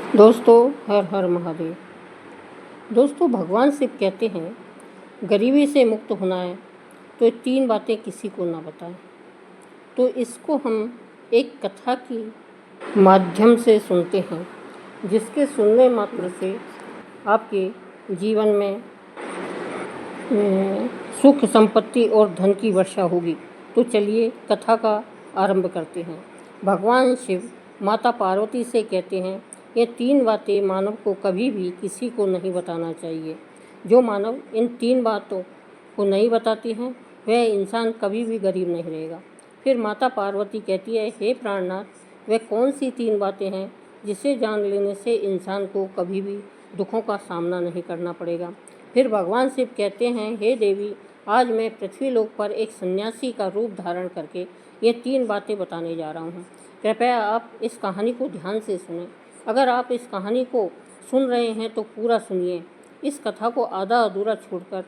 दोस्तों, हर हर महादेव। दोस्तों, भगवान शिव कहते हैं गरीबी से मुक्त होना है तो ये 3 बातें किसी को ना बताएं। तो इसको हम एक कथा की माध्यम से सुनते हैं, जिसके सुनने मात्र से आपके जीवन में सुख संपत्ति और धन की वर्षा होगी। तो चलिए कथा का आरंभ करते हैं। भगवान शिव माता पार्वती से कहते हैं ये 3 बातें मानव को कभी भी किसी को नहीं बताना चाहिए। जो मानव इन 3 बातों को नहीं बताती हैं वह इंसान कभी भी गरीब नहीं रहेगा। फिर माता पार्वती कहती है, हे प्राणनाथ, वह कौन सी 3 बातें हैं जिसे जान लेने से इंसान को कभी भी दुखों का सामना नहीं करना पड़ेगा। फिर भगवान शिव कहते हैं, हे देवी, आज मैं पृथ्वी लोक पर एक सन्यासी का रूप धारण करके ये 3 बातें बताने जा रहा हूँ। कृपया आप इस कहानी को ध्यान से सुनें। अगर आप इस कहानी को सुन रहे हैं तो पूरा सुनिए। इस कथा को आधा अधूरा छोड़कर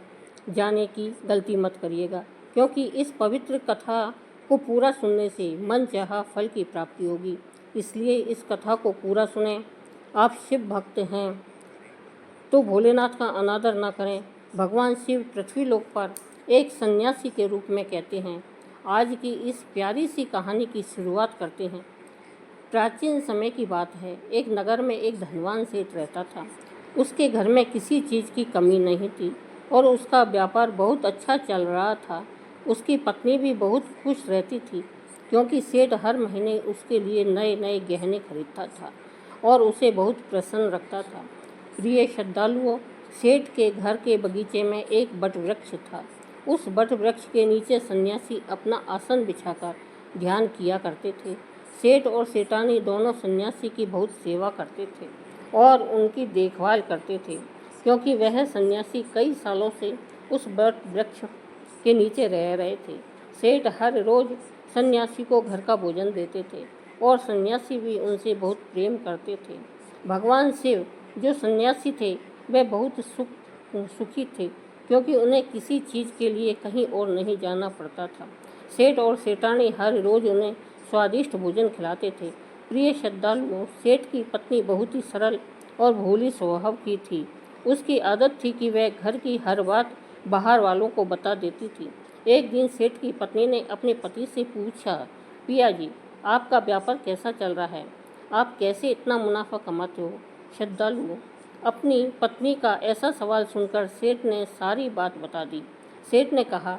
जाने की गलती मत करिएगा, क्योंकि इस पवित्र कथा को पूरा सुनने से मन चाहा फल की प्राप्ति होगी। इसलिए इस कथा को पूरा सुनें। आप शिव भक्त हैं तो भोलेनाथ का अनादर न करें। भगवान शिव पृथ्वी लोक पर एक सन्यासी के रूप में कहते हैं। आज की इस प्यारी सी कहानी की शुरुआत करते हैं। प्राचीन समय की बात है। एक नगर में एक धनवान सेठ रहता था। उसके घर में किसी चीज़ की कमी नहीं थी और उसका व्यापार बहुत अच्छा चल रहा था। उसकी पत्नी भी बहुत खुश रहती थी, क्योंकि सेठ हर महीने उसके लिए नए नए गहने खरीदता था और उसे बहुत प्रसन्न रखता था। प्रिय श्रद्धालुओं, सेठ के घर के बगीचे में एक वट वृक्ष था। उस वट वृक्ष के नीचे सन्यासी अपना आसन बिछाकर ध्यान किया करते थे। सेठ और सेठानी दोनों सन्यासी की बहुत सेवा करते थे और उनकी देखभाल करते थे, क्योंकि वह सन्यासी कई सालों से उस वट वृक्ष के नीचे रह रहे थे। सेठ हर रोज़ सन्यासी को घर का भोजन देते थे और सन्यासी भी उनसे बहुत प्रेम करते थे। भगवान शिव जो सन्यासी थे वे बहुत सुखी थे, क्योंकि उन्हें किसी चीज़ के लिए कहीं और नहीं जाना पड़ता था। सेठ और सेठानी हर रोज़ उन्हें स्वादिष्ट भोजन खिलाते थे। प्रिय श्रद्धालुओं, सेठ की पत्नी बहुत ही सरल और भोली स्वभाव की थी। उसकी आदत थी कि वह घर की हर बात बाहर वालों को बता देती थी। एक दिन सेठ की पत्नी ने अपने पति से पूछा, पिया जी, आपका व्यापार कैसा चल रहा है? आप कैसे इतना मुनाफा कमाते हो? श्रद्धालुओं, अपनी पत्नी का ऐसा सवाल सुनकर सेठ ने सारी बात बता दी। सेठ ने कहा,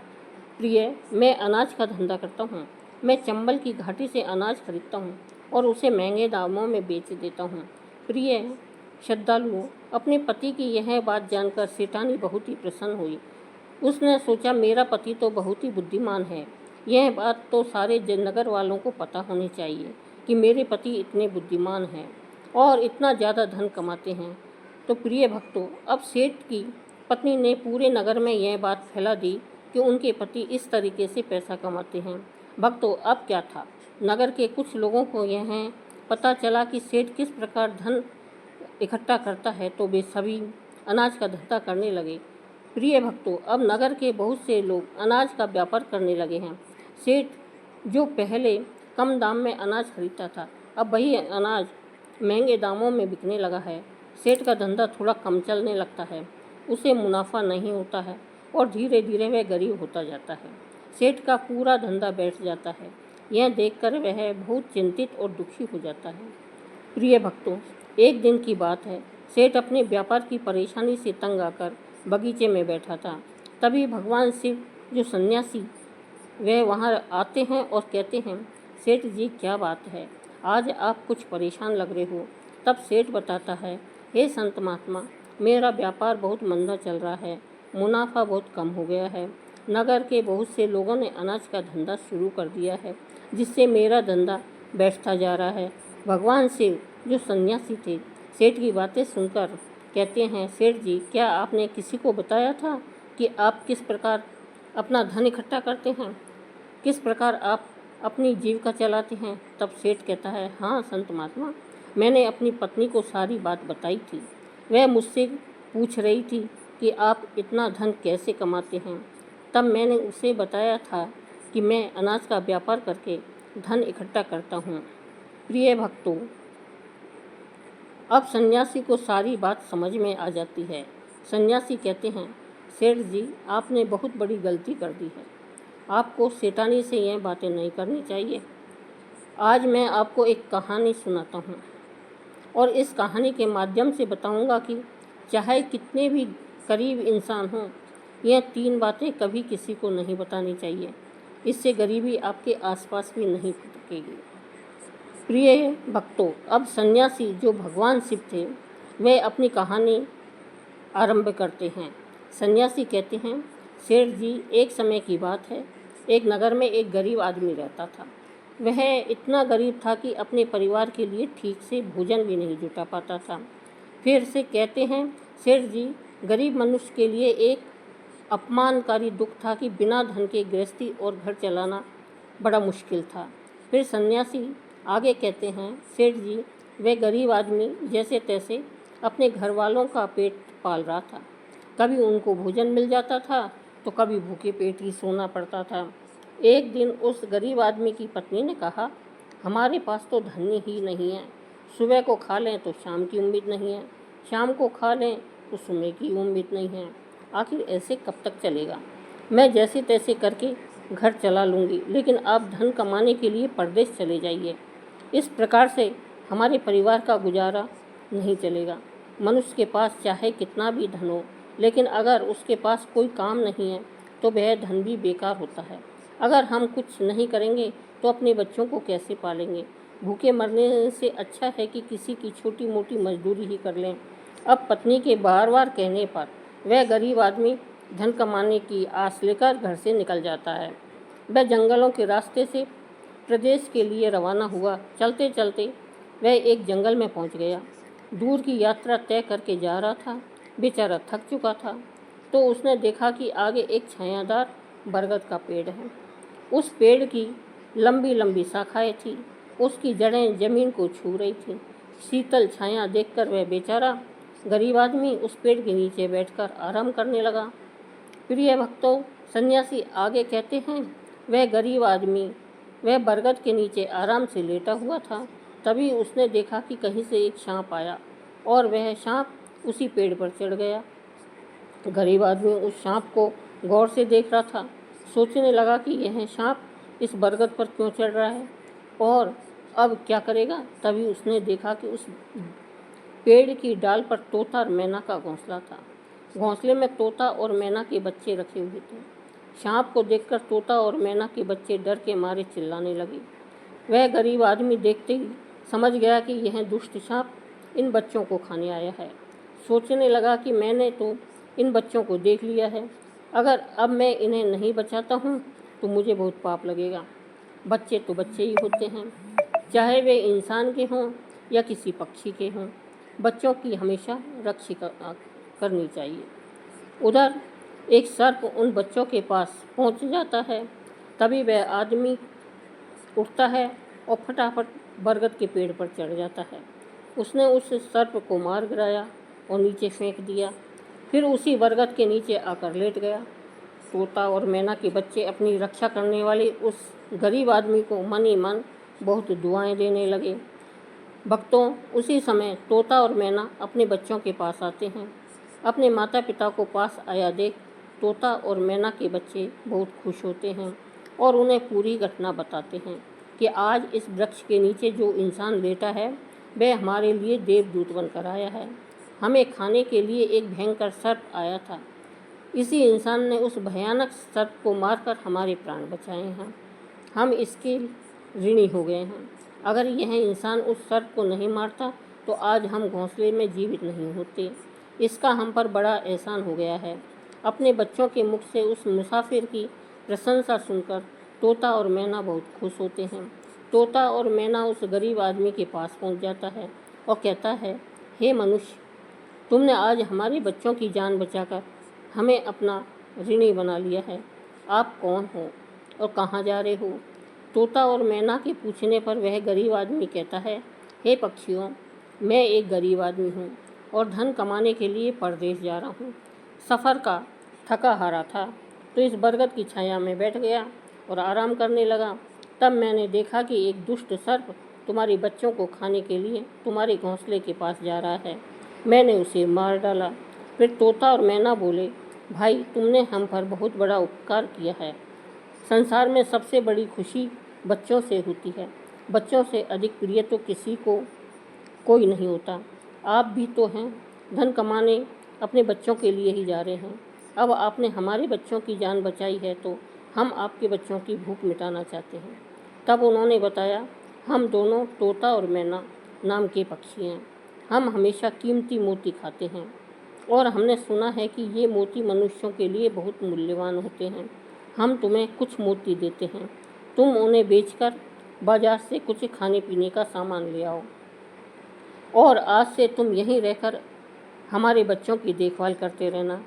प्रिय, मैं अनाज का धंधा करता हूँ। मैं चंबल की घाटी से अनाज खरीदता हूँ और उसे महंगे दामों में बेच देता हूँ। प्रिय श्रद्धालुओं, अपने पति की यह बात जानकर सेठानी बहुत ही प्रसन्न हुई। उसने सोचा, मेरा पति तो बहुत ही बुद्धिमान है। यह बात तो सारे नगर वालों को पता होनी चाहिए कि मेरे पति इतने बुद्धिमान हैं और इतना ज़्यादा धन कमाते हैं। तो प्रिय भक्तों, अब सेठ की पत्नी ने पूरे नगर में यह बात फैला दी कि उनके पति इस तरीके से पैसा कमाते हैं। भक्तों, अब क्या था, नगर के कुछ लोगों को यह पता चला कि सेठ किस प्रकार धन इकट्ठा करता है, तो वे सभी अनाज का धंधा करने लगे। प्रिय भक्तों, अब नगर के बहुत से लोग अनाज का व्यापार करने लगे हैं। सेठ जो पहले कम दाम में अनाज खरीदता था, अब वही अनाज महंगे दामों में बिकने लगा है। सेठ का धंधा थोड़ा कम चलने लगता है, उसे मुनाफा नहीं होता है और धीरे धीरे वह गरीब होता जाता है। सेठ का पूरा धंधा बैठ जाता है। यह देखकर वह बहुत चिंतित और दुखी हो जाता है। प्रिय भक्तों, एक दिन की बात है। सेठ अपने व्यापार की परेशानी से तंग आकर बगीचे में बैठा था। तभी भगवान शिव जो सन्यासी वे वहाँ आते हैं और कहते हैं, सेठ जी, क्या बात है, आज आप कुछ परेशान लग रहे हो। तब सेठ बताता है, हे संत महात्मा, मेरा व्यापार बहुत मंदा चल रहा है, मुनाफा बहुत कम हो गया है। नगर के बहुत से लोगों ने अनाज का धंधा शुरू कर दिया है, जिससे मेरा धंधा बैठता जा रहा है। भगवान शिव जो सन्यासी थे सेठ की बातें सुनकर कहते हैं, सेठ जी, क्या आपने किसी को बताया था कि आप किस प्रकार अपना धन इकट्ठा करते हैं, किस प्रकार आप अपनी जीविका चलाते हैं? तब सेठ कहता है, हाँ संत महात्मा, मैंने अपनी पत्नी को सारी बात बताई थी। वह मुझसे पूछ रही थी कि आप इतना धन कैसे कमाते हैं। तब मैंने उसे बताया था कि मैं अनाज का व्यापार करके धन इकट्ठा करता हूँ। प्रिय भक्तों, अब सन्यासी को सारी बात समझ में आ जाती है। सन्यासी कहते हैं, सेठ जी, आपने बहुत बड़ी गलती कर दी है। आपको सेठानी से यह बातें नहीं करनी चाहिए। आज मैं आपको एक कहानी सुनाता हूँ और इस कहानी के माध्यम से बताऊँगा कि चाहे कितने भी गरीब इंसान हों, यह 3 बातें कभी किसी को नहीं बतानी चाहिए। इससे गरीबी आपके आसपास भी नहीं फटकेगी। प्रिय भक्तों, अब सन्यासी जो भगवान शिव थे, वे अपनी कहानी आरंभ करते हैं। सन्यासी कहते हैं, सेठ जी, एक समय की बात है, एक नगर में एक गरीब आदमी रहता था। वह इतना गरीब था कि अपने परिवार के लिए ठीक से भोजन भी नहीं जुटा पाता था। फिर से कहते हैं, सेठ जी, गरीब मनुष्य के लिए एक अपमानकारी दुख था कि बिना धन के गृहस्थी और घर चलाना बड़ा मुश्किल था। फिर सन्यासी आगे कहते हैं, सेठ जी, वह गरीब आदमी जैसे तैसे अपने घर वालों का पेट पाल रहा था। कभी उनको भोजन मिल जाता था तो कभी भूखे पेट ही सोना पड़ता था। एक दिन उस गरीब आदमी की पत्नी ने कहा, हमारे पास तो धन ही नहीं है। सुबह को खा लें तो शाम की उम्मीद नहीं है, शाम को खा लें तो सुबह की उम्मीद नहीं है। आखिर ऐसे कब तक चलेगा? मैं जैसे तैसे करके घर चला लूँगी, लेकिन आप धन कमाने के लिए परदेश चले जाइए। इस प्रकार से हमारे परिवार का गुजारा नहीं चलेगा। मनुष्य के पास चाहे कितना भी धन हो, लेकिन अगर उसके पास कोई काम नहीं है तो वह धन भी बेकार होता है। अगर हम कुछ नहीं करेंगे तो अपने बच्चों को कैसे पालेंगे? भूखे मरने से अच्छा है कि किसी की छोटी मोटी मजदूरी ही कर लें। अब पत्नी के बार बार कहने पर वह गरीब आदमी धन कमाने की आस लेकर घर से निकल जाता है। वह जंगलों के रास्ते से प्रदेश के लिए रवाना हुआ। चलते चलते वह एक जंगल में पहुंच गया। दूर की यात्रा तय करके जा रहा था। बेचारा थक चुका था, तो उसने देखा कि आगे एक छायादार बरगद का पेड़ है। उस पेड़ की लंबी लंबी शाखाएं थी, उसकी जड़ें जमीन को छू रही थीं। शीतल छाया देखकर वह बेचारा गरीब आदमी उस पेड़ के नीचे बैठकर आराम करने लगा। प्रिय भक्तों, सन्यासी आगे कहते हैं, वह गरीब आदमी वह बरगद के नीचे आराम से लेटा हुआ था। तभी उसने देखा कि कहीं से एक सांप आया और वह सांप उसी पेड़ पर चढ़ गया। गरीब आदमी उस सांप को गौर से देख रहा था। सोचने लगा कि यह सांप इस बरगद पर क्यों चढ़ रहा है और अब क्या करेगा। तभी उसने देखा कि उस पेड़ की डाल पर तोता और मैना का घोंसला था। घोंसले में तोता और मैना के बच्चे रखे हुए थे। सांप को देखकर तोता और मैना के बच्चे डर के मारे चिल्लाने लगे। वह गरीब आदमी देखते ही समझ गया कि यह दुष्ट सांप इन बच्चों को खाने आया है। सोचने लगा कि मैंने तो इन बच्चों को देख लिया है, अगर अब मैं इन्हें नहीं बचाता हूँ तो मुझे बहुत पाप लगेगा। बच्चे तो बच्चे ही होते हैं, चाहे वे इंसान के हों या किसी पक्षी के हों। बच्चों की हमेशा रक्षा करनी चाहिए। उधर एक सर्प उन बच्चों के पास पहुंच जाता है। तभी वह आदमी उठता है और फटाफट बरगद के पेड़ पर चढ़ जाता है। उसने उस सर्प को मार गिराया और नीचे फेंक दिया। फिर उसी बरगद के नीचे आकर लेट गया। तोता और मैना के बच्चे अपनी रक्षा करने वाले उस गरीब आदमी को मन ही मन बहुत दुआएं देने लगे। भक्तों, उसी समय तोता और मैना अपने बच्चों के पास आते हैं। अपने माता पिता को पास आया देख तोता और मैना के बच्चे बहुत खुश होते हैं और उन्हें पूरी घटना बताते हैं कि आज इस वृक्ष के नीचे जो इंसान लेटा है वह हमारे लिए देवदूत बनकर आया है। हमें खाने के लिए एक भयंकर सर्प आया था। इसी इंसान ने उस भयानक सर्प को मारकर हमारे प्राण बचाए हैं। हम इसके ऋणी हो गए हैं। अगर यह इंसान उस सर्प को नहीं मारता तो आज हम घोंसले में जीवित नहीं होते। इसका हम पर बड़ा एहसान हो गया है। अपने बच्चों के मुख से उस मुसाफिर की प्रशंसा सुनकर तोता और मैना बहुत खुश होते हैं। तोता और मैना उस गरीब आदमी के पास पहुंच जाता है और कहता है, हे मनुष्य, तुमने आज हमारे बच्चों की जान बचाकर हमें अपना ऋणी बना लिया है। आप कौन हो और कहाँ जा रहे हो? तोता और मैना के पूछने पर वह गरीब आदमी कहता है, हे पक्षियों, मैं एक गरीब आदमी हूँ और धन कमाने के लिए परदेश जा रहा हूँ। सफ़र का थका हारा था तो इस बरगद की छाया में बैठ गया और आराम करने लगा। तब मैंने देखा कि एक दुष्ट सर्प तुम्हारे बच्चों को खाने के लिए तुम्हारे घोंसले के पास जा रहा है। मैंने उसे मार डाला। फिर तोता और मैना बोले, भाई तुमने हम पर बहुत बड़ा उपकार किया है। संसार में सबसे बड़ी खुशी बच्चों से होती है। बच्चों से अधिक प्रिय तो किसी को कोई नहीं होता। आप भी तो हैं, धन कमाने अपने बच्चों के लिए ही जा रहे हैं। अब आपने हमारे बच्चों की जान बचाई है तो हम आपके बच्चों की भूख मिटाना चाहते हैं। तब उन्होंने बताया, हम दोनों तोता और मैना नाम के पक्षी हैं। हम हमेशा कीमती मोती खाते हैं और हमने सुना है कि ये मोती मनुष्यों के लिए बहुत मूल्यवान होते हैं। हम तुम्हें कुछ मोती देते हैं, तुम उन्हें बेचकर बाजार से कुछ खाने पीने का सामान ले आओ और आज से तुम यहीं रहकर हमारे बच्चों की देखभाल करते रहना।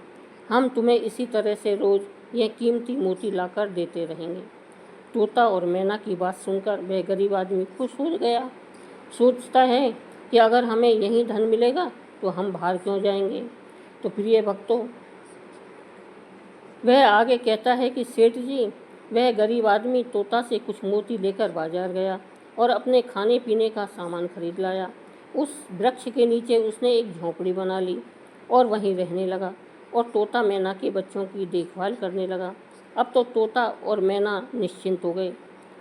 हम तुम्हें इसी तरह से रोज़ यह कीमती मोती लाकर देते रहेंगे। तोता और मैना की बात सुनकर वह गरीब आदमी खुश हो गया। सोचता है कि अगर हमें यहीं धन मिलेगा तो हम बाहर क्यों जाएंगे। तो प्रिय भक्तों, वह आगे कहता है कि सेठ जी, वह गरीब आदमी तोता से कुछ मोती लेकर बाजार गया और अपने खाने पीने का सामान खरीद लाया। उस वृक्ष के नीचे उसने एक झोंपड़ी बना ली और वहीं रहने लगा और तोता मैना के बच्चों की देखभाल करने लगा। अब तो तोता और मैना निश्चिंत हो गए।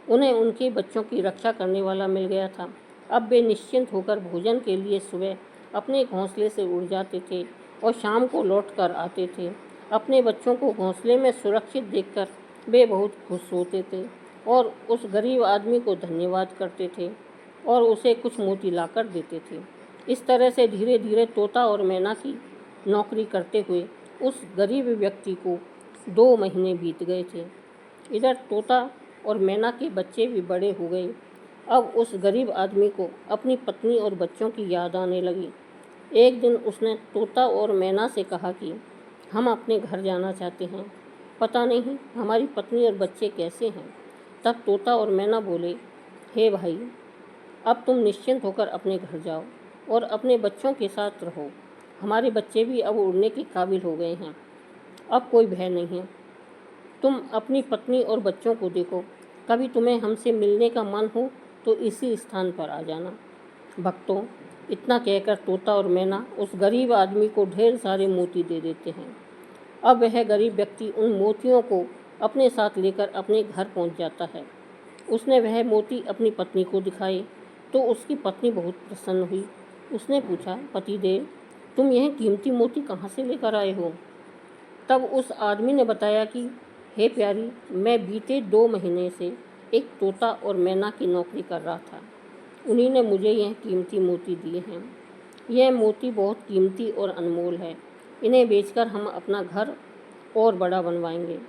उन्हें उनके बच्चों की रक्षा करने वाला मिल गया था। अब वे निश्चिंत होकर भोजन के लिए सुबह अपने घोंसले से उड़ जाते थे और शाम को लौट कर आते थे। अपने बच्चों को घोंसले में सुरक्षित देखकर वे बहुत खुश होते थे और उस गरीब आदमी को धन्यवाद करते थे और उसे कुछ मोती लाकर देते थे। इस तरह से धीरे धीरे तोता और मैना की नौकरी करते हुए उस गरीब व्यक्ति को 2 महीने बीत गए थे। इधर तोता और मैना के बच्चे भी बड़े हो गए। अब उस गरीब आदमी को अपनी पत्नी और बच्चों की याद आने लगी। एक दिन उसने तोता और मैना से कहा कि हम अपने घर जाना चाहते हैं, पता नहीं हमारी पत्नी और बच्चे कैसे हैं। तब तोता और मैना बोले, हे भाई, अब तुम निश्चिंत होकर अपने घर जाओ और अपने बच्चों के साथ रहो। हमारे बच्चे भी अब उड़ने के काबिल हो गए हैं, अब कोई भय नहीं है। तुम अपनी पत्नी और बच्चों को देखो, कभी तुम्हें हमसे मिलने का मन हो तो इसी स्थान पर आ जाना। भक्तों, इतना कहकर तोता और मैना उस गरीब आदमी को ढेर सारे मोती दे देते हैं। अब वह गरीब व्यक्ति उन मोतियों को अपने साथ लेकर अपने घर पहुंच जाता है। उसने वह मोती अपनी पत्नी को दिखाए तो उसकी पत्नी बहुत प्रसन्न हुई। उसने पूछा, पतिदेव, तुम यह कीमती मोती कहाँ से लेकर आए हो? तब उस आदमी ने बताया कि हे प्यारी, मैं बीते 2 महीने से एक तोता और मैना की नौकरी कर रहा था। उन्हीं ने मुझे यह कीमती मोती दिए हैं। यह मोती बहुत कीमती और अनमोल है। इन्हें बेचकर हम अपना घर और बड़ा बनवाएंगे,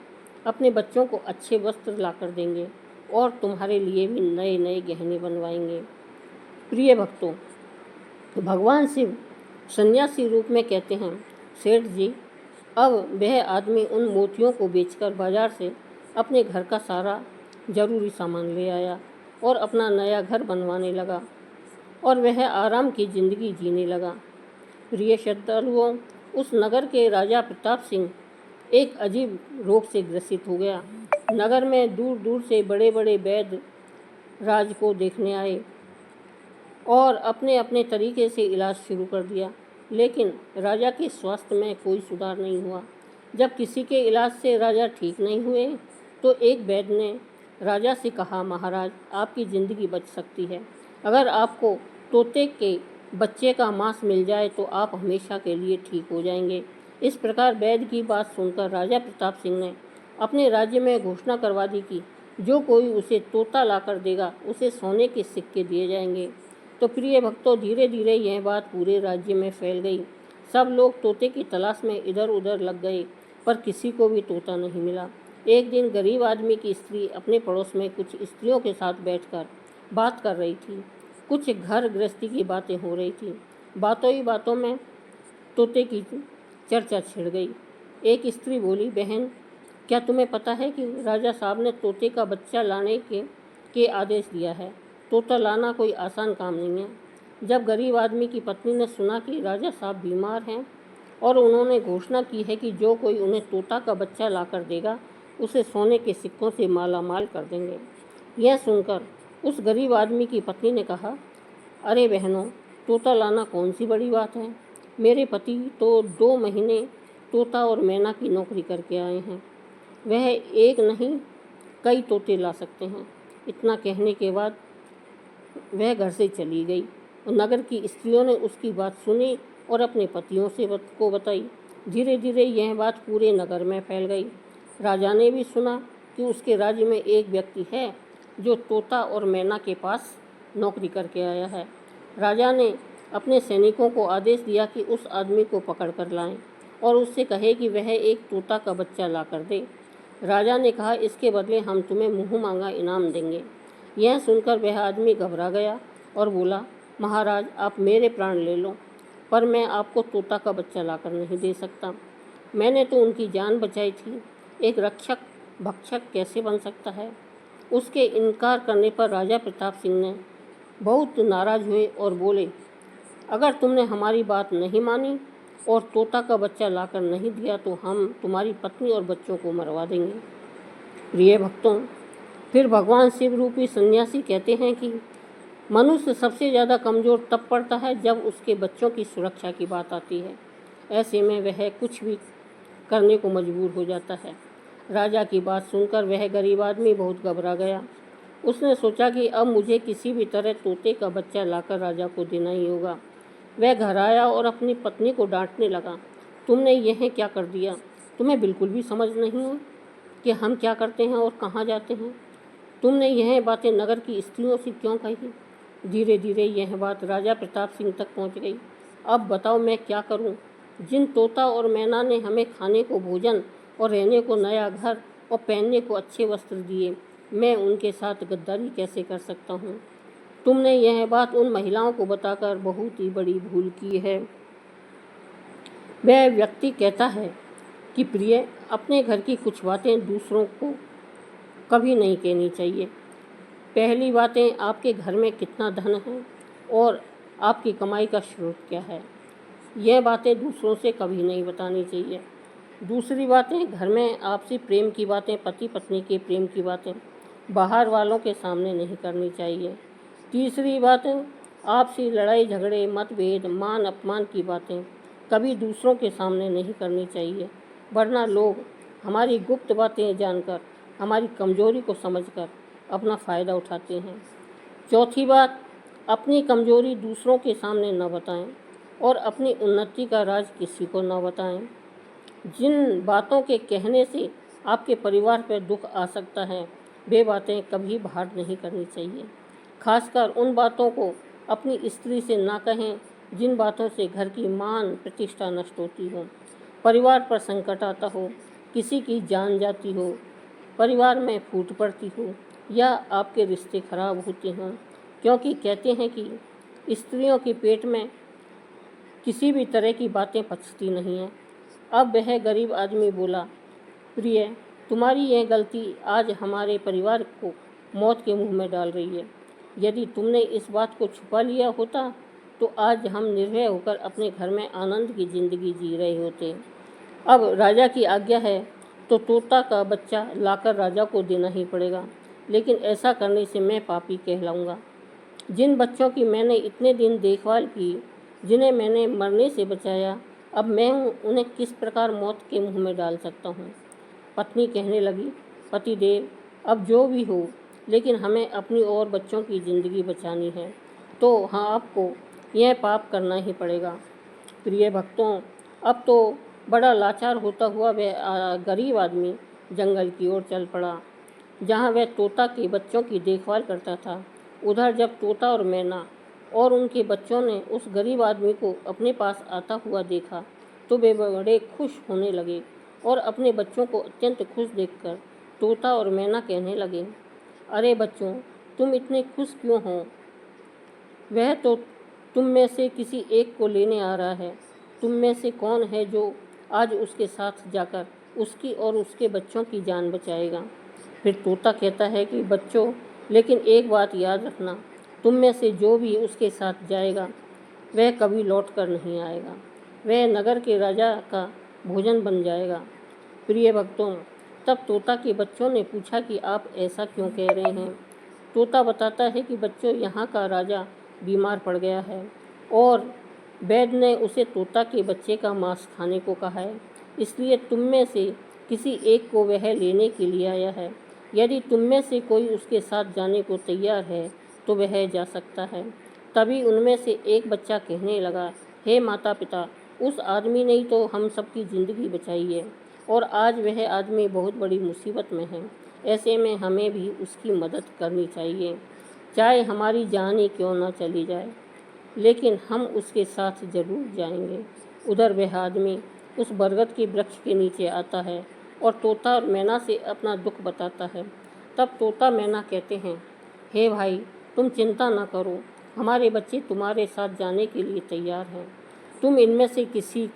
अपने बच्चों को अच्छे वस्त्र लाकर देंगे और तुम्हारे लिए भी नए नए गहने बनवाएंगे। प्रिय भक्तों, भगवान शिव सन्यासी रूप में कहते हैं, सेठ जी, अब वह आदमी उन मोतियों को बेचकर बाजार से अपने घर का सारा जरूरी सामान ले आया और अपना नया घर बनवाने लगा और वह आराम की ज़िंदगी जीने लगा। प्रिय श्रद्धालुओं, उस नगर के राजा प्रताप सिंह एक अजीब रोग से ग्रसित हो गया। नगर में दूर दूर से बड़े बड़े वैद्य राज को देखने आए और अपने अपने तरीके से इलाज शुरू कर दिया, लेकिन राजा के स्वास्थ्य में कोई सुधार नहीं हुआ। जब किसी के इलाज से राजा ठीक नहीं हुए तो एक वैद्य ने राजा से कहा, महाराज, आपकी ज़िंदगी बच सकती है। अगर आपको तोते के बच्चे का मांस मिल जाए तो आप हमेशा के लिए ठीक हो जाएंगे। इस प्रकार वैद्य की बात सुनकर राजा प्रताप सिंह ने अपने राज्य में घोषणा करवा दी कि जो कोई उसे तोता लाकर देगा उसे सोने के सिक्के दिए जाएंगे। तो प्रिय भक्तों, धीरे धीरे यह बात पूरे राज्य में फैल गई। सब लोग तोते की तलाश में इधर उधर लग गए, पर किसी को भी तोता नहीं मिला। एक दिन गरीब आदमी की स्त्री अपने पड़ोस में कुछ स्त्रियों के साथ बैठकर बात कर रही थी। कुछ घर गृहस्थी की बातें हो रही थी। बातों ही बातों में तोते की चर्चा छिड़ गई। एक स्त्री बोली, बहन, क्या तुम्हें पता है कि राजा साहब ने तोते का बच्चा लाने के आदेश दिया है। तोता लाना कोई आसान काम नहीं है। जब गरीब आदमी की पत्नी ने सुना कि राजा साहब बीमार हैं और उन्होंने घोषणा की है कि जो कोई उन्हें तोता का बच्चा लाकर देगा उसे सोने के सिक्कों से माला माल कर देंगे, यह सुनकर उस गरीब आदमी की पत्नी ने कहा, अरे बहनों, तोता लाना कौन सी बड़ी बात है। मेरे पति तो 2 महीने तोता और मैना की नौकरी करके आए हैं। वह एक नहीं कई तोते ला सकते हैं। इतना कहने के बाद वह घर से चली गई और नगर की स्त्रियों ने उसकी बात सुनी और अपने पतियों से को बताई। धीरे धीरे यह बात पूरे नगर में फैल गई। राजा ने भी सुना कि उसके राज्य में एक व्यक्ति है जो तोता और मैना के पास नौकरी करके आया है। राजा ने अपने सैनिकों को आदेश दिया कि उस आदमी को पकड़ कर लाएं और उससे कहे कि वह एक तोता का बच्चा ला कर दे। राजा ने कहा, इसके बदले हम तुम्हें मुँह मांगा इनाम देंगे। यह सुनकर वह आदमी घबरा गया और बोला, महाराज, आप मेरे प्राण ले लो, पर मैं आपको तोता का बच्चा लाकर नहीं दे सकता। मैंने तो उनकी जान बचाई थी। एक रक्षक भक्षक कैसे बन सकता है। उसके इनकार करने पर राजा प्रताप सिंह ने बहुत नाराज हुए और बोले, अगर तुमने हमारी बात नहीं मानी और तोता का बच्चा लाकर नहीं दिया तो हम तुम्हारी पत्नी और बच्चों को मरवा देंगे। प्रिय भक्तों, फिर भगवान शिव रूपी सन्यासी कहते हैं कि मनुष्य सबसे ज़्यादा कमज़ोर तब पड़ता है जब उसके बच्चों की सुरक्षा की बात आती है। ऐसे में वह कुछ भी करने को मजबूर हो जाता है। राजा की बात सुनकर वह गरीब आदमी बहुत घबरा गया। उसने सोचा कि अब मुझे किसी भी तरह तोते का बच्चा लाकर राजा को देना ही होगा। वह घर आया और अपनी पत्नी को डांटने लगा, तुमने यह क्या कर दिया। तुम्हें बिल्कुल भी समझ नहीं है कि हम क्या करते हैं और कहाँ जाते हैं। तुमने यह बातें नगर की स्त्रियों से क्यों कही। धीरे धीरे यह बात राजा प्रताप सिंह तक पहुंच गई। अब बताओ मैं क्या करूं। जिन तोता और मैना ने हमें खाने को भोजन और रहने को नया घर और पहनने को अच्छे वस्त्र दिए, मैं उनके साथ गद्दारी कैसे कर सकता हूं। तुमने यह बात उन महिलाओं को बताकर बहुत ही बड़ी भूल की है। वह व्यक्ति कहता है कि प्रिय, अपने घर की कुछ बातें दूसरों को कभी नहीं कहनी चाहिए। पहली बातें, आपके घर में कितना धन है और आपकी कमाई का स्रोत क्या है, यह बातें दूसरों से कभी नहीं बतानी चाहिए। दूसरी बातें, घर में आपसी प्रेम की बातें, पति पत्नी के प्रेम की बातें बाहर वालों के सामने नहीं करनी चाहिए। तीसरी बातें, आपसी लड़ाई झगड़े मतभेद मान अपमान की बातें कभी दूसरों के सामने नहीं करनी चाहिए, वरना लोग हमारी गुप्त बातें जानकर हमारी कमजोरी को समझकर अपना फ़ायदा उठाते हैं। चौथी बात, अपनी कमजोरी दूसरों के सामने न बताएं और अपनी उन्नति का राज किसी को न बताएं। जिन बातों के कहने से आपके परिवार पर दुख आ सकता है, वे बातें कभी बाहर नहीं करनी चाहिए। खासकर उन बातों को अपनी स्त्री से ना कहें जिन बातों से घर की मान प्रतिष्ठा नष्ट होती हो, परिवार पर संकट आता हो, किसी की जान जाती हो, परिवार में फूट पड़ती हो या आपके रिश्ते खराब होते हों। क्योंकि कहते हैं कि स्त्रियों के पेट में किसी भी तरह की बातें पचती नहीं हैं। अब वह गरीब आदमी बोला, प्रिय, तुम्हारी यह गलती आज हमारे परिवार को मौत के मुंह में डाल रही है। यदि तुमने इस बात को छुपा लिया होता तो आज हम निर्भय होकर अपने घर में आनंद की ज़िंदगी जी रहे होते। अब राजा की आज्ञा है तो तोता का बच्चा लाकर राजा को देना ही पड़ेगा, लेकिन ऐसा करने से मैं पापी कहलाऊंगा। जिन बच्चों की मैंने इतने दिन देखभाल की, जिन्हें मैंने मरने से बचाया, अब मैं उन्हें किस प्रकार मौत के मुंह में डाल सकता हूँ। पत्नी कहने लगी, पतिदेव, अब जो भी हो, लेकिन हमें अपनी और बच्चों की ज़िंदगी बचानी है, तो हाँ, आपको यह पाप करना ही पड़ेगा। प्रिय भक्तों, अब तो बड़ा लाचार होता हुआ वह गरीब आदमी जंगल की ओर चल पड़ा, जहाँ वह तोता के बच्चों की देखभाल करता था। उधर जब तोता और मैना और उनके बच्चों ने उस गरीब आदमी को अपने पास आता हुआ देखा तो वे बड़े खुश होने लगे और अपने बच्चों को अत्यंत खुश देखकर तोता और मैना कहने लगे, अरे बच्चों, तुम इतने खुश क्यों हो। वह तो तुम में से किसी एक को लेने आ रहा है। तुम में से कौन है जो आज उसके साथ जाकर उसकी और उसके बच्चों की जान बचाएगा। फिर तोता कहता है कि बच्चों, लेकिन एक बात याद रखना, तुम में से जो भी उसके साथ जाएगा वह कभी लौट कर नहीं आएगा। वह नगर के राजा का भोजन बन जाएगा। प्रिय भक्तों, तब तोता के बच्चों ने पूछा कि आप ऐसा क्यों कह रहे हैं। तोता बताता है कि बच्चों, यहाँ का राजा बीमार पड़ गया है और वैद्य ने उसे तोता के बच्चे का मांस खाने को कहा है, इसलिए तुम में से किसी एक को वह लेने के लिए आया है। यदि तुम में से कोई उसके साथ जाने को तैयार है तो वह जा सकता है। तभी उनमें से एक बच्चा कहने लगा, हे माता पिता, उस आदमी ने ही तो हम सबकी ज़िंदगी बचाई है और आज वह आदमी बहुत बड़ी मुसीबत में है। ऐसे में हमें भी उसकी मदद करनी चाहिए, चाहे हमारी जान ही क्यों न चली जाए, लेकिन हम उसके साथ ज़रूर जाएंगे। उधर वह आदमी उस बरगद के वृक्ष के नीचे आता है और तोता और मैना से अपना दुख बताता है। तब तोता मैना कहते हैं, हे भाई, तुम चिंता न करो, हमारे बच्चे तुम्हारे साथ जाने के लिए तैयार हैं। तुम इनमें से किसी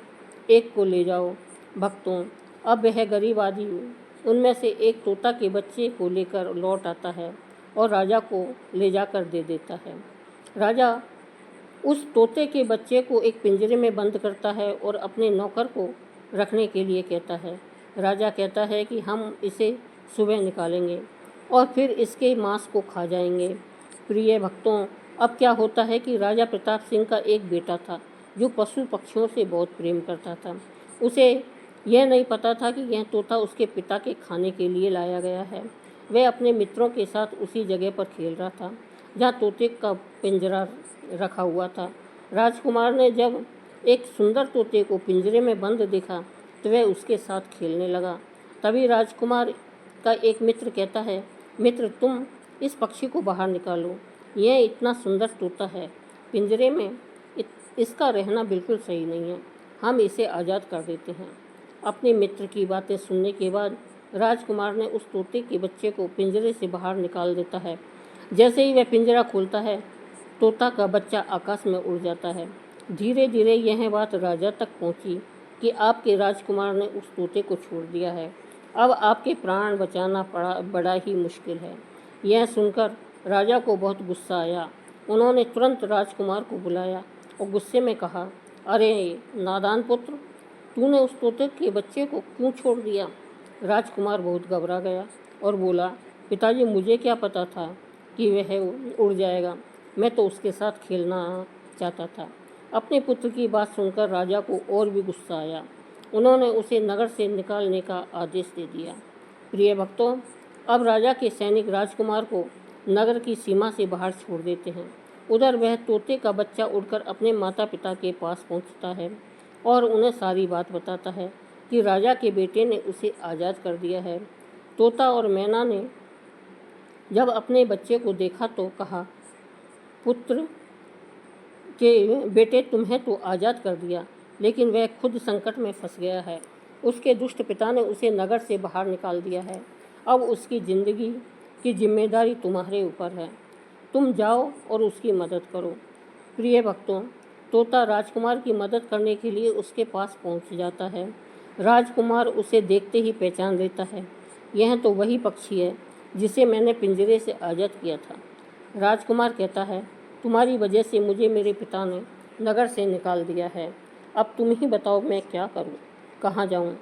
एक को ले जाओ। भक्तों, अब वह गरीब आदमी उनमें से एक तोता के बच्चे को लेकर लौट आता है और राजा को ले जाकर दे देता है। राजा उस तोते के बच्चे को एक पिंजरे में बंद करता है और अपने नौकर को रखने के लिए कहता है। राजा कहता है कि हम इसे सुबह निकालेंगे और फिर इसके मांस को खा जाएंगे। प्रिय भक्तों, अब क्या होता है कि राजा प्रताप सिंह का एक बेटा था जो पशु पक्षियों से बहुत प्रेम करता था। उसे यह नहीं पता था कि यह तोता उसके पिता के खाने के लिए लाया गया है। वह अपने मित्रों के साथ उसी जगह पर खेल रहा था जहाँ तोते का पिंजरा रखा हुआ था। राजकुमार ने जब एक सुंदर तोते को पिंजरे में बंद देखा तो वह उसके साथ खेलने लगा। तभी राजकुमार का एक मित्र कहता है, मित्र, तुम इस पक्षी को बाहर निकालो, यह इतना सुंदर तोता है, पिंजरे में इसका रहना बिल्कुल सही नहीं है, हम इसे आज़ाद कर देते हैं। अपने मित्र की बातें सुनने के बाद राजकुमार ने उस तोते के बच्चे को पिंजरे से बाहर निकाल देता है। जैसे ही वह पिंजरा खोलता है, तोता का बच्चा आकाश में उड़ जाता है। धीरे धीरे यह बात राजा तक पहुंची कि आपके राजकुमार ने उस तोते को छोड़ दिया है। अब आपके प्राण बचाना बड़ा ही मुश्किल है। यह सुनकर राजा को बहुत गुस्सा आया। उन्होंने तुरंत राजकुमार को बुलाया और गुस्से में कहा, अरे नादान पुत्र, तूने उस तोते के बच्चे को क्यों छोड़ दिया? राजकुमार बहुत घबरा गया और बोला, पिताजी, मुझे क्या पता था कि वह उड़ जाएगा, मैं तो उसके साथ खेलना चाहता था। अपने पुत्र की बात सुनकर राजा को और भी गुस्सा आया। उन्होंने उसे नगर से निकालने का आदेश दे दिया। प्रिय भक्तों, अब राजा के सैनिक राजकुमार को नगर की सीमा से बाहर छोड़ देते हैं। उधर वह तोते का बच्चा उड़कर अपने माता पिता के पास पहुंचता है और उन्हें सारी बात बताता है कि राजा के बेटे ने उसे आज़ाद कर दिया है। तोता और मैना ने जब अपने बच्चे को देखा तो कहा, पुत्र के बेटे, तुम्हें तो आज़ाद कर दिया, लेकिन वह खुद संकट में फंस गया है। उसके दुष्ट पिता ने उसे नगर से बाहर निकाल दिया है। अब उसकी ज़िंदगी की जिम्मेदारी तुम्हारे ऊपर है। तुम जाओ और उसकी मदद करो। प्रिय भक्तों, तोता राजकुमार की मदद करने के लिए उसके पास पहुंच जाता है। राजकुमार उसे देखते ही पहचान लेता है। यह तो वही पक्षी है जिसे मैंने पिंजरे से आज़ाद किया था। राजकुमार कहता है, तुम्हारी वजह से मुझे मेरे पिता ने नगर से निकाल दिया है। अब तुम ही बताओ, मैं क्या करूं, कहाँ जाऊं?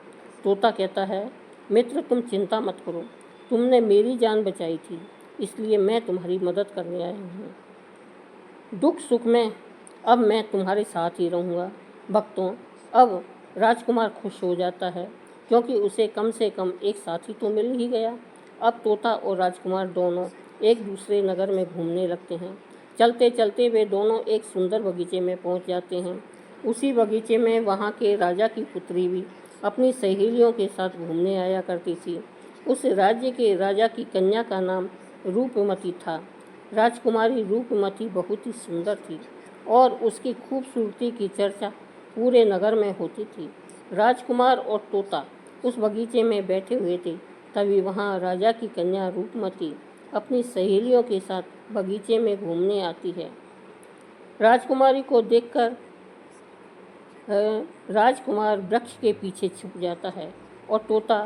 तोता कहता है, मित्र, तुम चिंता मत करो, तुमने मेरी जान बचाई थी, इसलिए मैं तुम्हारी मदद करने आया हूँ। दुख सुख में अब मैं तुम्हारे साथ ही रहूँगा। भक्तों, अब राजकुमार खुश हो जाता है क्योंकि उसे कम से कम एक साथी तो मिल ही गया। अब तोता और राजकुमार दोनों एक दूसरे नगर में घूमने लगते हैं। चलते चलते वे दोनों एक सुंदर बगीचे में पहुंच जाते हैं। उसी बगीचे में वहां के राजा की पुत्री भी अपनी सहेलियों के साथ घूमने आया करती थी। उस राज्य के राजा की कन्या का नाम रूपमती था। राजकुमारी रूपमती बहुत ही सुंदर थी और उसकी खूबसूरती की चर्चा पूरे नगर में होती थी। राजकुमार और तोता उस बगीचे में बैठे हुए थे। तभी वहाँ राजा की कन्या रूपमती अपनी सहेलियों के साथ बगीचे में घूमने आती है। राजकुमारी को देखकर राजकुमार वृक्ष के पीछे छुप जाता है और तोता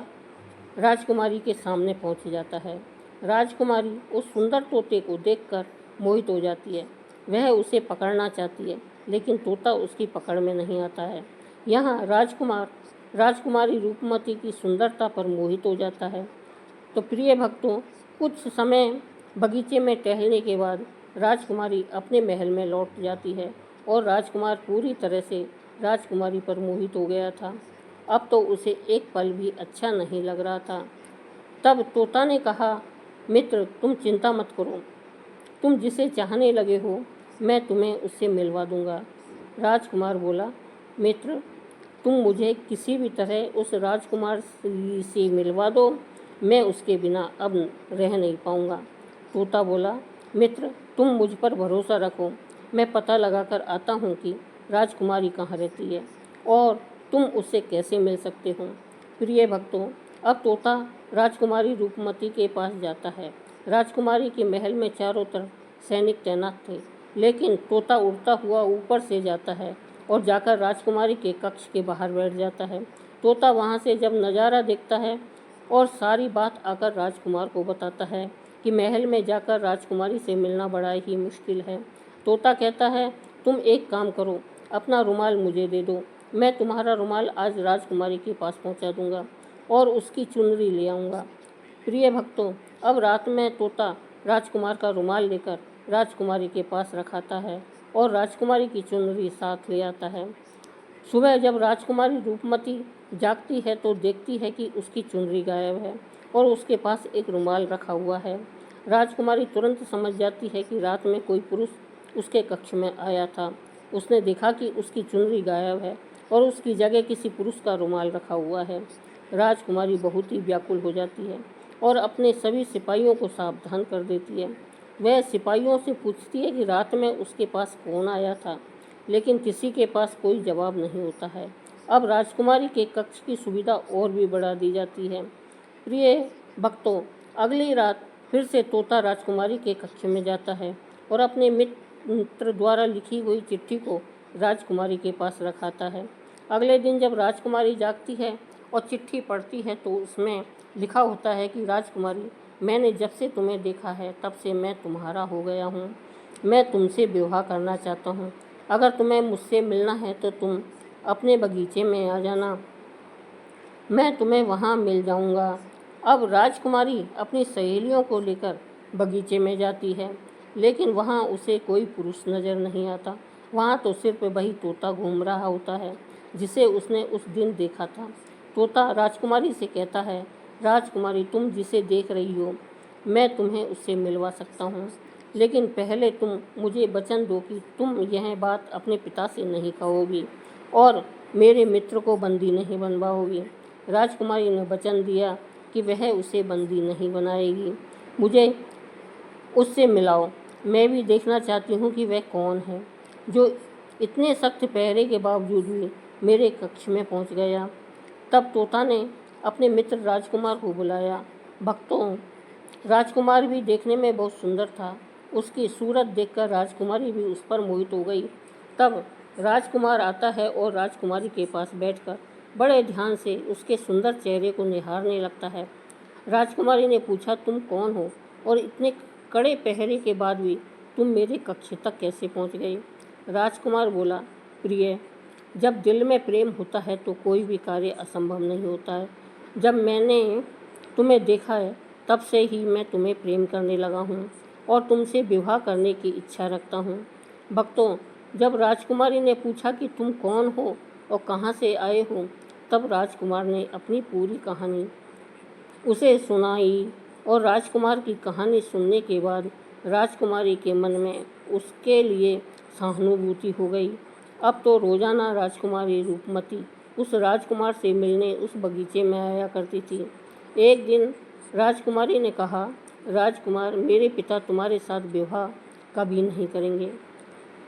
राजकुमारी के सामने पहुंच जाता है। राजकुमारी उस सुंदर तोते को देखकर मोहित हो जाती है। वह उसे पकड़ना चाहती है, लेकिन तोता उसकी पकड़ में नहीं आता है। यहाँ राजकुमार राजकुमारी रूपमती की सुंदरता पर मोहित हो जाता है। तो प्रिय भक्तों, कुछ समय बगीचे में टहलने के बाद राजकुमारी अपने महल में लौट जाती है और राजकुमार पूरी तरह से राजकुमारी पर मोहित हो गया था। अब तो उसे एक पल भी अच्छा नहीं लग रहा था। तब तोता ने कहा, मित्र, तुम चिंता मत करो, तुम जिसे चाहने लगे हो मैं तुम्हें उससे मिलवा दूंगा। राजकुमार बोला, मित्र, तुम मुझे किसी भी तरह उस राजकुमार से मिलवा दो, मैं उसके बिना अब रह नहीं पाऊंगा। तोता बोला, मित्र, तुम मुझ पर भरोसा रखो, मैं पता लगाकर आता हूँ कि राजकुमारी कहाँ रहती है और तुम उससे कैसे मिल सकते हो। प्रिय भक्तों, अब तोता राजकुमारी रूपमती के पास जाता है। राजकुमारी के महल में चारों तरफ सैनिक तैनात थे, लेकिन तोता उड़ता हुआ ऊपर से जाता है और जाकर राजकुमारी के कक्ष के बाहर बैठ जाता है। तोता वहाँ से जब नज़ारा देखता है और सारी बात आकर राजकुमार को बताता है कि महल में जाकर राजकुमारी से मिलना बड़ा ही मुश्किल है। तोता कहता है, तुम एक काम करो, अपना रुमाल मुझे दे दो, मैं तुम्हारा रुमाल आज राजकुमारी के पास पहुँचा दूँगा और उसकी चुनरी ले आऊँगा। प्रिय भक्तों, अब रात में तोता राजकुमार का रुमाल लेकर राजकुमारी के पास रखाता है और राजकुमारी की चुनरी साथ ले आता है। सुबह जब राजकुमारी रूपमती जागती है तो देखती है कि उसकी चुनरी गायब है और उसके पास एक रुमाल रखा हुआ है। राजकुमारी तुरंत समझ जाती है कि रात में कोई पुरुष उसके कक्ष में आया था। उसने देखा कि उसकी चुनरी गायब है और उसकी जगह किसी पुरुष का रुमाल रखा हुआ है। राजकुमारी बहुत ही व्याकुल हो जाती है और अपने सभी सिपाहियों को सावधान कर देती है। वह सिपाहियों से पूछती है कि रात में उसके पास कौन आया था, लेकिन किसी के पास कोई जवाब नहीं होता है। अब राजकुमारी के कक्ष की सुविधा और भी बढ़ा दी जाती है। प्रिय भक्तों, अगली रात फिर से तोता राजकुमारी के कक्ष में जाता है और अपने मित्र द्वारा लिखी हुई चिट्ठी को राजकुमारी के पास रखाता है। अगले दिन जब राजकुमारी जागती है और चिट्ठी पढ़ती है तो उसमें लिखा होता है कि राजकुमारी, मैंने जब से तुम्हें देखा है तब से मैं तुम्हारा हो गया हूँ। मैं तुमसे विवाह करना चाहता हूँ। अगर तुम्हें मुझसे मिलना है तो तुम अपने बगीचे में आ जाना, मैं तुम्हें वहाँ मिल जाऊँगा। अब राजकुमारी अपनी सहेलियों को लेकर बगीचे में जाती है, लेकिन वहाँ उसे कोई पुरुष नज़र नहीं आता। वहाँ तो सिर्फ वही तोता घूम रहा होता है जिसे उसने उस दिन देखा था। तोता राजकुमारी से कहता है, राजकुमारी, तुम जिसे देख रही हो मैं तुम्हें उससे मिलवा सकता हूँ, लेकिन पहले तुम मुझे वचन दो कि तुम यह बात अपने पिता से नहीं कहोगी और मेरे मित्र को बंदी नहीं बनवाओगी। राजकुमारी ने वचन दिया कि वह उसे बंदी नहीं बनाएगी। मुझे उससे मिलाओ, मैं भी देखना चाहती हूँ कि वह कौन है जो इतने सख्त पहरे के बावजूद भी मेरे कक्ष में पहुँच गया। तब तोता ने अपने मित्र राजकुमार को बुलाया। भक्तों, राजकुमार भी देखने में बहुत सुंदर था। उसकी सूरत देखकर राजकुमारी भी उस पर मोहित हो गई। तब राजकुमार आता है और राजकुमारी के पास बैठकर बड़े ध्यान से उसके सुंदर चेहरे को निहारने लगता है। राजकुमारी ने पूछा, तुम कौन हो और इतने कड़े पहरे के बाद भी तुम मेरे कक्ष तक कैसे पहुंच गए? राजकुमार बोला, प्रिय, जब दिल में प्रेम होता है तो कोई भी कार्य असंभव नहीं होता है। जब मैंने तुम्हें देखा है तब से ही मैं तुम्हें प्रेम करने लगा हूँ और तुमसे विवाह करने की इच्छा रखता हूँ। भक्तों, जब राजकुमारी ने पूछा कि तुम कौन हो और कहाँ से आए हो, तब राजकुमार ने अपनी पूरी कहानी उसे सुनाई और राजकुमार की कहानी सुनने के बाद राजकुमारी के मन में उसके लिए सहानुभूति हो गई। अब तो रोजाना राजकुमारी रूपमती उस राजकुमार से मिलने उस बगीचे में आया करती थी। एक दिन राजकुमारी ने कहा, राजकुमार, मेरे पिता तुम्हारे साथ विवाह कभी नहीं करेंगे,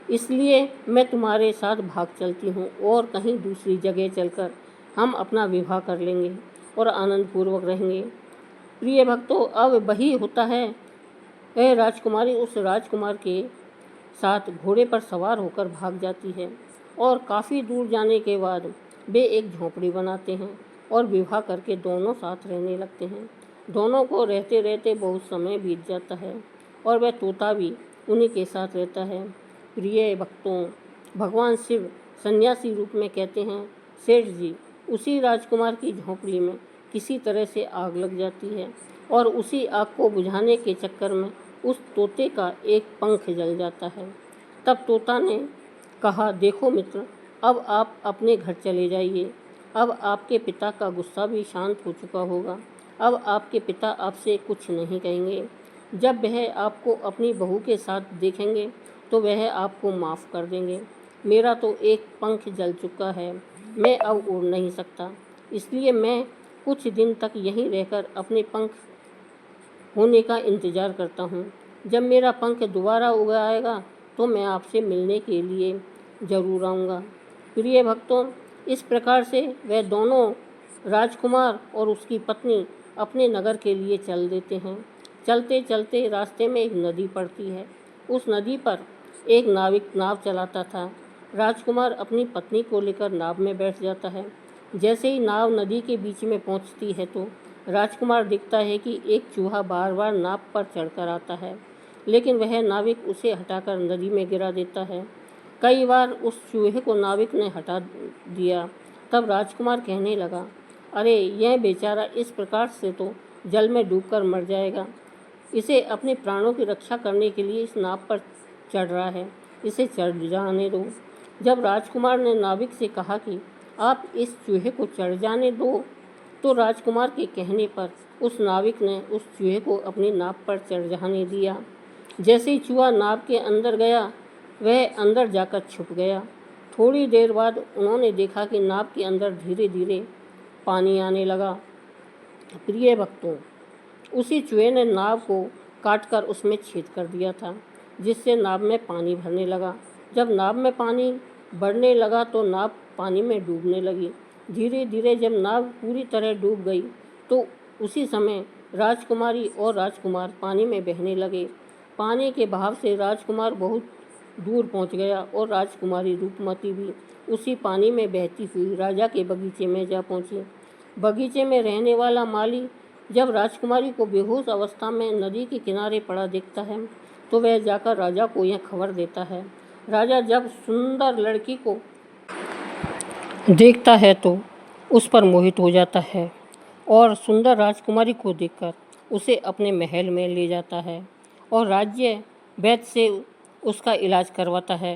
इसलिए मैं तुम्हारे साथ भाग चलती हूँ और कहीं दूसरी जगह चलकर हम अपना विवाह कर लेंगे और आनंदपूर्वक रहेंगे। प्रिय भक्तों, अब वही होता है। वह राजकुमारी उस राजकुमार के साथ घोड़े पर सवार होकर भाग जाती है और काफ़ी दूर जाने के बाद वे एक झोंपड़ी बनाते हैं और विवाह करके दोनों साथ रहने लगते हैं। दोनों को रहते रहते बहुत समय बीत जाता है और वह तोता भी उन्हीं के साथ रहता है। प्रिय भक्तों, भगवान शिव सन्यासी रूप में कहते हैं, सेठ जी, उसी राजकुमार की झोंपड़ी में किसी तरह से आग लग जाती है और उसी आग को बुझाने के चक्कर में उस तोते का एक पंख जल जाता है। तब तोता ने कहा, देखो मित्र, अब आप अपने घर चले जाइए। अब आपके पिता का गुस्सा भी शांत हो चुका होगा। अब आपके पिता आपसे कुछ नहीं कहेंगे। जब वह आपको अपनी बहू के साथ देखेंगे तो वह आपको माफ़ कर देंगे। मेरा तो एक पंख जल चुका है, मैं अब उड़ नहीं सकता, इसलिए मैं कुछ दिन तक यहीं रहकर अपने पंख होने का इंतज़ार करता हूँ। जब मेरा पंख दोबारा उग आएगा तो मैं आपसे मिलने के लिए ज़रूर आऊँगा। प्रिय भक्तों, इस प्रकार से वह दोनों, राजकुमार और उसकी पत्नी, अपने नगर के लिए चल देते हैं। चलते चलते रास्ते में एक नदी पड़ती है। उस नदी पर एक नाविक नाव चलाता था। राजकुमार अपनी पत्नी को लेकर नाव में बैठ जाता है। जैसे ही नाव नदी के बीच में पहुंचती है तो राजकुमार देखता है कि एक चूहा बार बार नाव पर चढ़कर आता है, लेकिन वह नाविक उसे हटाकर नदी में गिरा देता है। कई बार उस चूहे को नाविक ने हटा दिया। तब राजकुमार कहने लगा, अरे यह बेचारा इस प्रकार से तो जल में डूबकर मर जाएगा। इसे अपने प्राणों की रक्षा करने के लिए इस नाव पर चढ़ रहा है, इसे चढ़ जाने दो। जब राजकुमार ने नाविक से कहा कि आप इस चूहे को चढ़ जाने दो, तो राजकुमार के कहने पर उस नाविक ने उस चूहे को अपनी नाव पर चढ़ जाने दिया। जैसे ही चूहा नाव के अंदर गया, वह अंदर जाकर छुप गया। थोड़ी देर बाद उन्होंने देखा कि नाव के अंदर धीरे धीरे पानी आने लगा। प्रिय भक्तों, उसी चूहे ने नाव को काटकर उसमें छेद कर दिया था, जिससे नाव में पानी भरने लगा। जब नाव में पानी बढ़ने लगा तो नाव पानी में डूबने लगी। धीरे धीरे जब नाव पूरी तरह डूब गई तो उसी समय राजकुमारी और राजकुमार पानी में बहने लगे। पानी के बहाव से राजकुमार बहुत दूर पहुंच गया और राजकुमारी रूपमती भी उसी पानी में बहती हुई राजा के बगीचे में जा पहुंची। बगीचे में रहने वाला माली जब राजकुमारी को बेहोश अवस्था में नदी के किनारे पड़ा देखता है तो वह जाकर राजा को यह खबर देता है। राजा जब सुंदर लड़की को देखता है तो उस पर मोहित हो जाता है और सुंदर राजकुमारी को देखकर उसे अपने महल में ले जाता है और राज्य वैद्य से उसका इलाज करवाता है।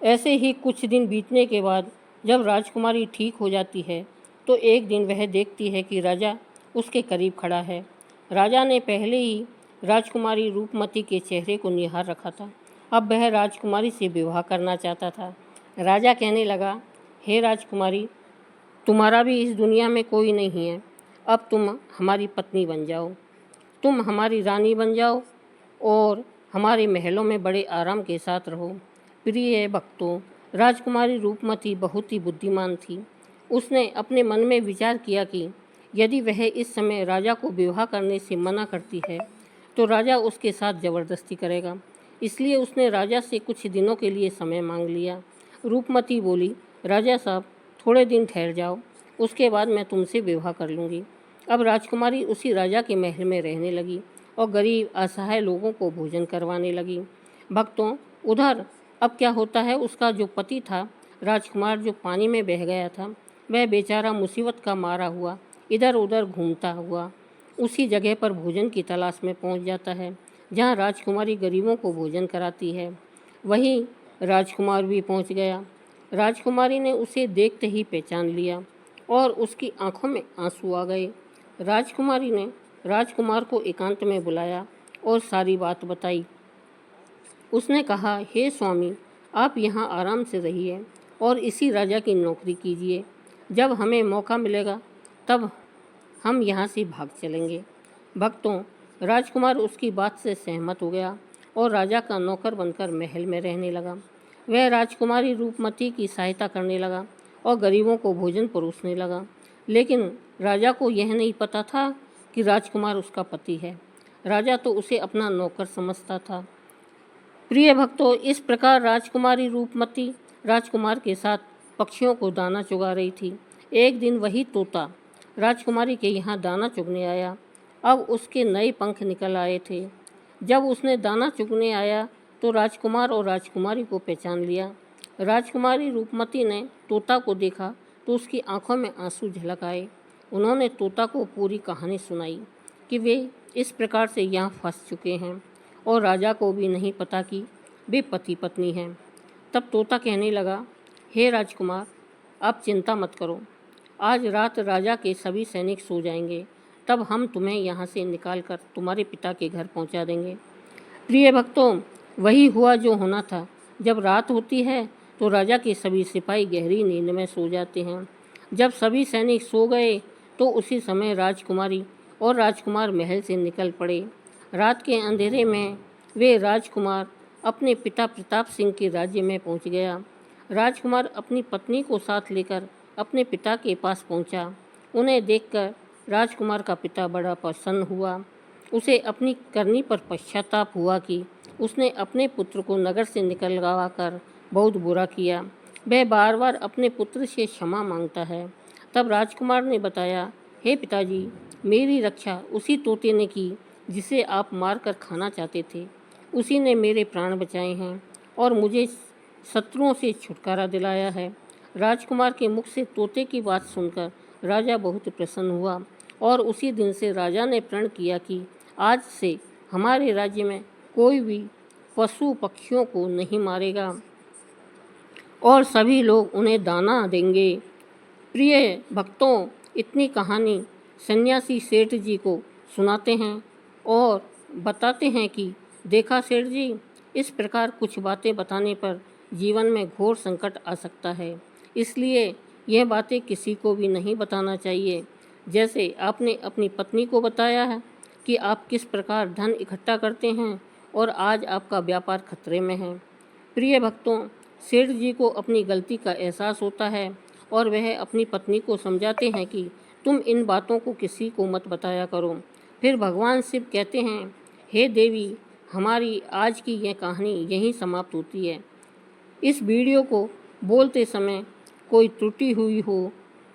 ऐसे ही कुछ दिन बीतने के बाद जब राजकुमारी ठीक हो जाती है तो एक दिन वह देखती है कि राजा उसके करीब खड़ा है। राजा ने पहले ही राजकुमारी रूपमती के चेहरे को निहार रखा था। अब वह राजकुमारी से विवाह करना चाहता था। राजा कहने लगा, हे राजकुमारी, तुम्हारा भी इस दुनिया में कोई नहीं है। अब तुम हमारी पत्नी बन जाओ, तुम हमारी रानी बन जाओ और हमारे महलों में बड़े आराम के साथ रहो। प्रिय भक्तों, राजकुमारी रूपमती बहुत ही बुद्धिमान थी। उसने अपने मन में विचार किया कि यदि वह इस समय राजा को विवाह करने से मना करती है तो राजा उसके साथ ज़बरदस्ती करेगा। इसलिए उसने राजा से कुछ दिनों के लिए समय मांग लिया। रूपमती बोली, राजा साहब, थोड़े दिन ठहर जाओ, उसके बाद मैं तुमसे विवाह कर लूँगी। अब राजकुमारी उसी राजा के महल में रहने लगी और गरीब असहाय लोगों को भोजन करवाने लगी। भक्तों, उधर अब क्या होता है, उसका जो पति था राजकुमार, जो पानी में बह गया था, वह बेचारा मुसीबत का मारा हुआ इधर उधर घूमता हुआ उसी जगह पर भोजन की तलाश में पहुंच जाता है जहां राजकुमारी गरीबों को भोजन कराती है। वहीं राजकुमार भी पहुंच गया। राजकुमारी ने उसे देखते ही पहचान लिया और उसकी आंखों में आंसू आ गए। राजकुमारी ने राजकुमार को एकांत में बुलाया और सारी बात बताई। उसने कहा, हे स्वामी, आप यहाँ आराम से रहिए और इसी राजा की नौकरी कीजिए। जब हमें मौका मिलेगा तब हम यहाँ से भाग चलेंगे। भक्तों, राजकुमार उसकी बात से सहमत हो गया और राजा का नौकर बनकर महल में रहने लगा। वह राजकुमारी रूपमती की सहायता करने लगा और गरीबों को भोजन परोसने लगा। लेकिन राजा को यह नहीं पता था कि राजकुमार उसका पति है। राजा तो उसे अपना नौकर समझता था। प्रिय भक्तों, इस प्रकार राजकुमारी रूपमती राजकुमार के साथ पक्षियों को दाना चुगा रही थी। एक दिन वही तोता राजकुमारी के यहाँ दाना चुगने आया। अब उसके नए पंख निकल आए थे। जब उसने दाना चुगने आया तो राजकुमार और राजकुमारी को पहचान लिया। राजकुमारी रूपमती ने तोता को देखा तो उसकी आंखों में आंसू झलक आए। उन्होंने तोता को पूरी कहानी सुनाई कि वे इस प्रकार से यहाँ फंस चुके हैं और राजा को भी नहीं पता कि वे पति पत्नी हैं। तब तोता कहने लगा, हे राजकुमार, आप चिंता मत करो, आज रात राजा के सभी सैनिक सो जाएंगे, तब हम तुम्हें यहाँ से निकालकर तुम्हारे पिता के घर पहुँचा देंगे। प्रिय भक्तों, वही हुआ जो होना था। जब रात होती है तो राजा के सभी सिपाही गहरी नींद में सो जाते हैं। जब सभी सैनिक सो गए तो उसी समय राजकुमारी और राजकुमार महल से निकल पड़े। रात के अंधेरे में वे राजकुमार अपने पिता प्रताप सिंह के राज्य में पहुंच गया। राजकुमार अपनी पत्नी को साथ लेकर अपने पिता के पास पहुंचा। उन्हें देखकर राजकुमार का पिता बड़ा प्रसन्न हुआ। उसे अपनी करनी पर पश्चाताप हुआ कि उसने अपने पुत्र को नगर से निकलवा कर बहुत बुरा किया। वह बार बार अपने पुत्र से क्षमा मांगता है। तब राजकुमार ने बताया, हे पिताजी, मेरी रक्षा उसी तोते ने की जिसे आप मार कर खाना चाहते थे। उसी ने मेरे प्राण बचाए हैं और मुझे शत्रुओं से छुटकारा दिलाया है। राजकुमार के मुख से तोते की बात सुनकर राजा बहुत प्रसन्न हुआ और उसी दिन से राजा ने प्रण किया कि आज से हमारे राज्य में कोई भी पशु पक्षियों को नहीं मारेगा और सभी लोग उन्हें दाना देंगे। प्रिय भक्तों, इतनी कहानी सन्यासी सेठ जी को सुनाते हैं और बताते हैं कि देखा सेठ जी, इस प्रकार कुछ बातें बताने पर जीवन में घोर संकट आ सकता है, इसलिए यह बातें किसी को भी नहीं बताना चाहिए। जैसे आपने अपनी पत्नी को बताया है कि आप किस प्रकार धन इकट्ठा करते हैं और आज आपका व्यापार खतरे में है। प्रिय भक्तों, सेठ जी को अपनी गलती का एहसास होता है और वह अपनी पत्नी को समझाते हैं कि तुम इन बातों को किसी को मत बताया करो। फिर भगवान शिव कहते हैं, हे देवी, हमारी आज की यह कहानी यहीं समाप्त होती है। इस वीडियो को बोलते समय कोई त्रुटि हुई हो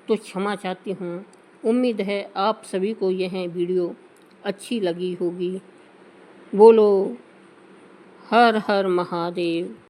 तो क्षमा चाहती हूँ। उम्मीद है आप सभी को यह वीडियो अच्छी लगी होगी। बोलो हर हर महादेव।